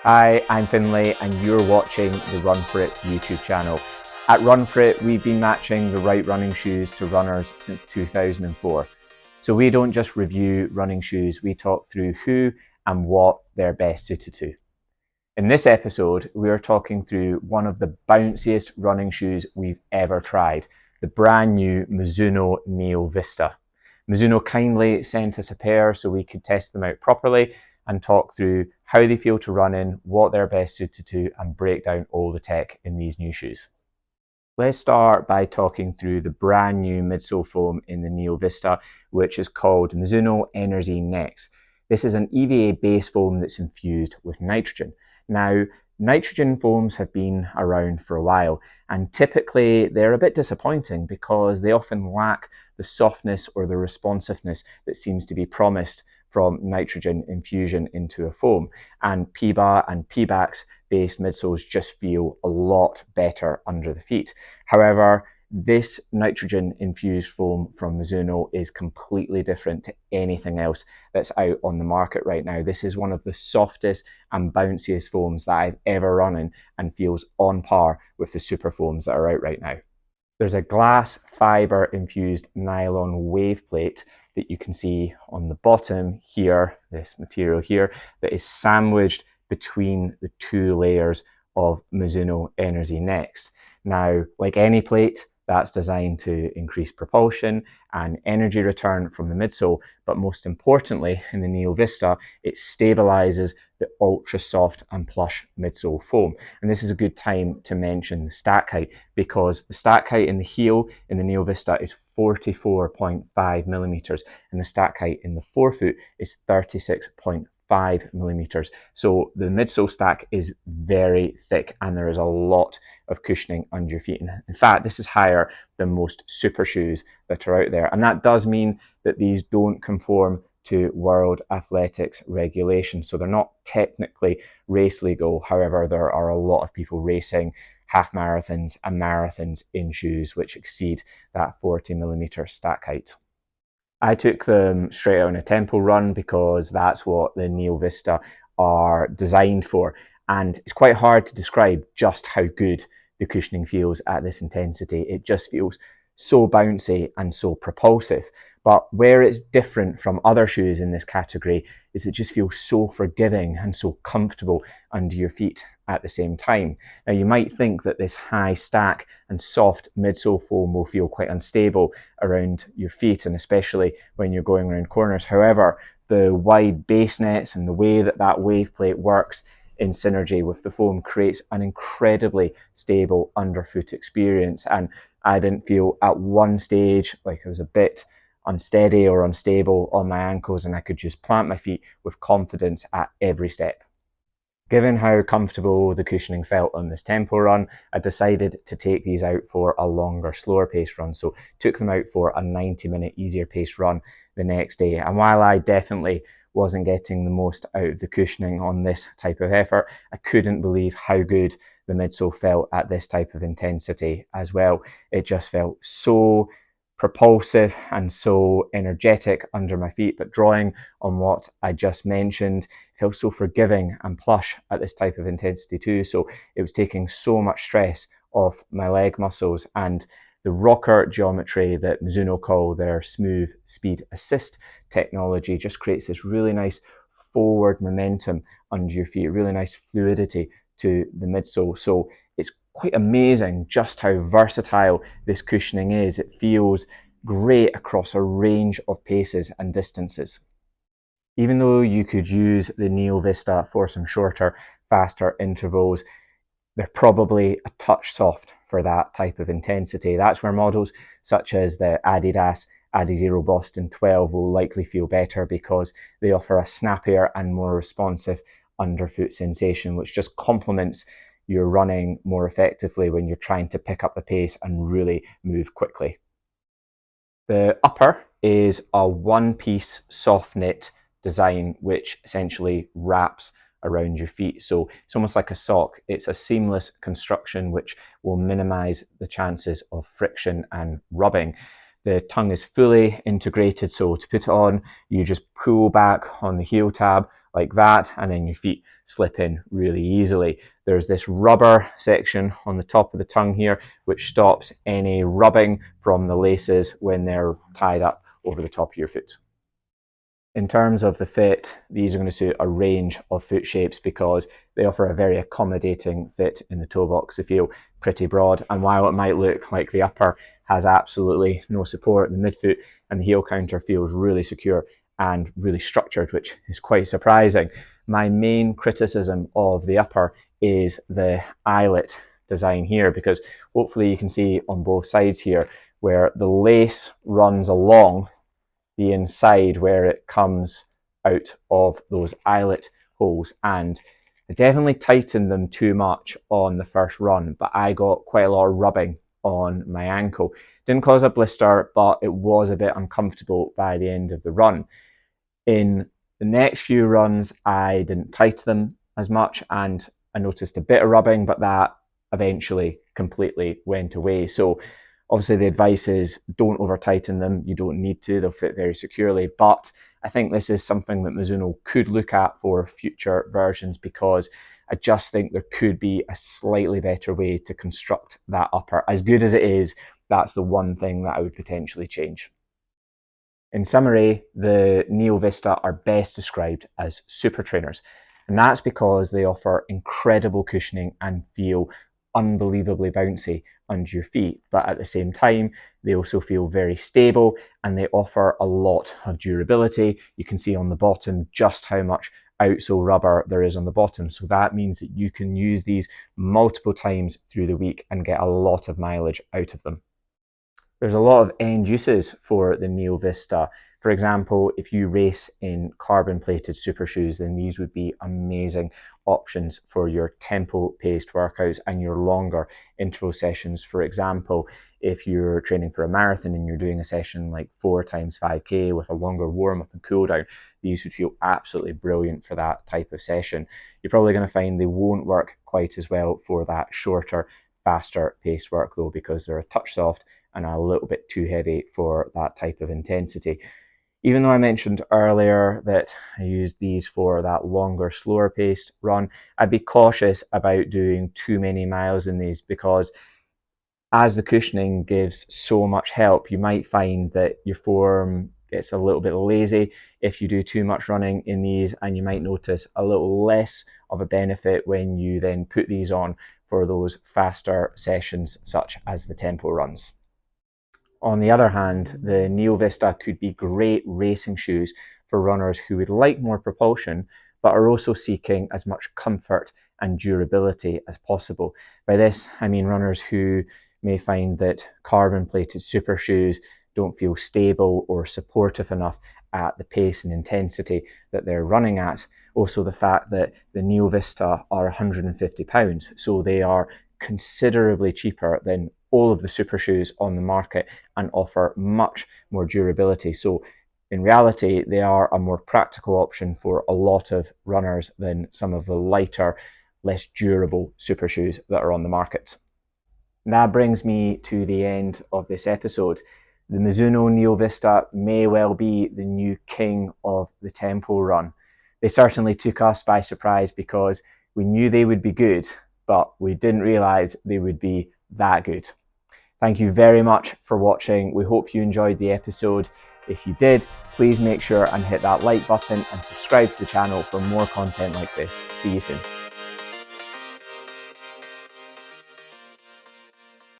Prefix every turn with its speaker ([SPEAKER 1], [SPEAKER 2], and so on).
[SPEAKER 1] Hi, I'm Finlay and you're watching the Run For It YouTube channel. At Run For It, we've been matching the right running shoes to runners since 2004. So we don't just review running shoes, we talk through who and what they're best suited to. In this episode, we are talking through one of the bounciest running shoes we've ever tried, the brand new Mizuno Vista. Mizuno kindly sent us a pair so we could test them out properly and talk through how they feel to run in, what they're best suited to, and break down all the tech in these new shoes. Let's start by talking through the brand new midsole foam in the Neo Vista, which is called Mizuno Enerzy Next. This is an EVA base foam that's infused with nitrogen. Now, nitrogen foams have been around for a while, and typically they're a bit disappointing because they often lack the softness or the responsiveness that seems to be promised from nitrogen infusion into a foam. And PBA and PBAX based midsoles just feel a lot better under the feet. However, this nitrogen infused foam from Mizuno is completely different to anything else that's out on the market right now. This is one of the softest and bounciest foams that I've ever run in and feels on par with the super foams that are out right now. There's a glass fibre infused nylon wave plate that you can see on the bottom here, this material here, that is sandwiched between the two layers of Mizuno Enerzy Next. Now, like any plate, that's designed to increase propulsion and energy return from the midsole, but most importantly, in the Neo Vista, it stabilizes the ultra soft and plush midsole foam. And this is a good time to mention the stack height because the stack height in the heel in the Neo Vista is 44.5 millimeters and the stack height in the forefoot is 36.5 millimeters. So the midsole stack is very thick and there is a lot of cushioning under your feet. In fact, this is higher than most super shoes that are out there. And that does mean that these don't conform to World Athletics regulations. So they're not technically race legal. However, there are a lot of people racing half marathons and marathons in shoes which exceed that 40 millimeter stack height. I took them straight out on a tempo run because that's what the Neo Vista are designed for. And it's quite hard to describe just how good the cushioning feels at this intensity. It just feels so bouncy and so propulsive. But where it's different from other shoes in this category is it just feels so forgiving and so comfortable under your feet at the same time. Now you might think that this high stack and soft midsole foam will feel quite unstable around your feet and especially when you're going around corners. However, the wide base nets and the way that that wave plate works in synergy with the foam creates an incredibly stable underfoot experience. And I didn't feel at one stage like it was a bit unsteady or unstable on my ankles and I could just plant my feet with confidence at every step. Given how comfortable the cushioning felt on this tempo run, I decided to take these out for a longer, slower pace run. So took them out for a 90-minute easier pace run the next day. And while I definitely wasn't getting the most out of the cushioning on this type of effort, I couldn't believe how good the midsole felt at this type of intensity as well. It just felt so propulsive and so energetic under my feet. But drawing on what I just mentioned, it felt so forgiving and plush at this type of intensity too. So it was taking so much stress off my leg muscles, and the rocker geometry that Mizuno call their smooth speed assist technology just creates this really nice forward momentum under your feet, really nice fluidity to the midsole. So it's quite amazing just how versatile this cushioning is. It feels great across a range of paces and distances. Even though you could use the Neo Vista for some shorter, faster intervals, they're probably a touch soft for that type of intensity. That's where models such as the Adidas Adizero Boston 12 will likely feel better because they offer a snappier and more responsive underfoot sensation, which just complements your running more effectively when you're trying to pick up the pace and really move quickly. The upper is a one-piece soft knit design which essentially wraps around your feet. So it's almost like a sock. It's a seamless construction which will minimize the chances of friction and rubbing. The tongue is fully integrated, so to put it on, you just pull back on the heel tab like that, and then your feet slip in really easily. There's this rubber section on the top of the tongue here, which stops any rubbing from the laces when they're tied up over the top of your foot. In terms of the fit, these are going to suit a range of foot shapes because they offer a very accommodating fit in the toe box. They feel pretty broad, and while it might look like the upper has absolutely no support, the midfoot and the heel counter feels really secure and really structured, which is quite surprising. My main criticism of the upper is the eyelet design here, because hopefully you can see on both sides here where the lace runs along the inside where it comes out of those eyelet holes, and I definitely tightened them too much on the first run, but I got quite a lot of rubbing on my ankle. Didn't cause a blister, but it was a bit uncomfortable by the end of the run. In the next few runs, I didn't tighten them as much, and I noticed a bit of rubbing, but that eventually completely went away. So obviously the advice is don't over tighten them. You don't need to, they'll fit very securely. But I think this is something that Mizuno could look at for future versions, because I just think there could be a slightly better way to construct that upper. As good as it is, that's the one thing that I would potentially change. In summary, the Neo Vista are best described as super trainers, and that's because they offer incredible cushioning and feel unbelievably bouncy under your feet, but at the same time they also feel very stable and they offer a lot of durability. You can see on the bottom just how much outsole rubber there is on the bottom, so that means that you can use these multiple times through the week and get a lot of mileage out of them. There's a lot of end uses for the Neo Vista. For example, if you race in carbon plated super shoes, then these would be amazing options for your tempo paced workouts and your longer interval sessions. For example, if you're training for a marathon and you're doing a session like 4 times 5K with a longer warm up and cool down, these would feel absolutely brilliant for that type of session. You're probably going to find they won't work quite as well for that shorter, faster paced work though, because they're a touch soft and a little bit too heavy for that type of intensity. Even though I mentioned earlier that I used these for that longer, slower paced run, I'd be cautious about doing too many miles in these, because as the cushioning gives so much help, you might find that your form gets a little bit lazy if you do too much running in these, and you might notice a little less of a benefit when you then put these on for those faster sessions such as the tempo runs. On the other hand, the Neo Vista could be great racing shoes for runners who would like more propulsion, but are also seeking as much comfort and durability as possible. By this, I mean runners who may find that carbon plated super shoes don't feel stable or supportive enough at the pace and intensity that they're running at. Also, the fact that the Neo Vista are £150, so they are considerably cheaper than all of the super shoes on the market and offer much more durability. So in reality, they are a more practical option for a lot of runners than some of the lighter, less durable super shoes that are on the market. And that brings me to the end of this episode. The Mizuno Neo Vista may well be the new king of the tempo run. They certainly took us by surprise because we knew they would be good, but we didn't realize they would be that good. Thank you very much for watching. We hope you enjoyed the episode. If you did, please make sure and hit that like button and subscribe to the channel for more content like this. See you soon.